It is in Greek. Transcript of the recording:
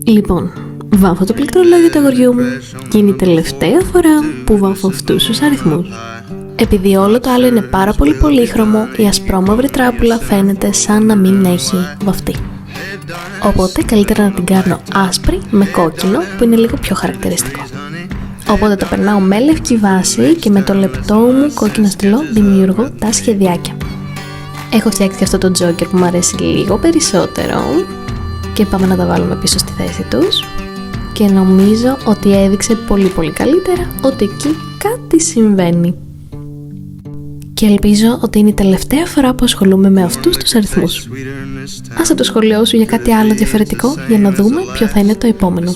Λοιπόν, βάφω το πληκτρολόγιο του αγοριού μου και είναι η τελευταία φορά που βάφω αυτούς τους αριθμούς. Επειδή όλο το άλλο είναι πάρα πολύ πολύχρωμο, η ασπρόμαυρη τράπουλα φαίνεται σαν να μην έχει βαφτεί. Οπότε καλύτερα να την κάνω άσπρη με κόκκινο που είναι λίγο πιο χαρακτηριστικό. Οπότε το περνάω με λευκή βάση και με το λεπτό μου κόκκινο στυλό δημιουργώ τα σχεδιάκια. Έχω φτιάξει και αυτό το τζόκερ που μου αρέσει λίγο περισσότερο και πάμε να τα βάλουμε πίσω στη θέση τους και νομίζω ότι έδειξε πολύ καλύτερα ότι εκεί κάτι συμβαίνει. Και ελπίζω ότι είναι η τελευταία φορά που ασχολούμαι με αυτούς τους αριθμούς. Άσε το σχολείο σου για κάτι άλλο διαφορετικό για να δούμε ποιο θα είναι το επόμενο.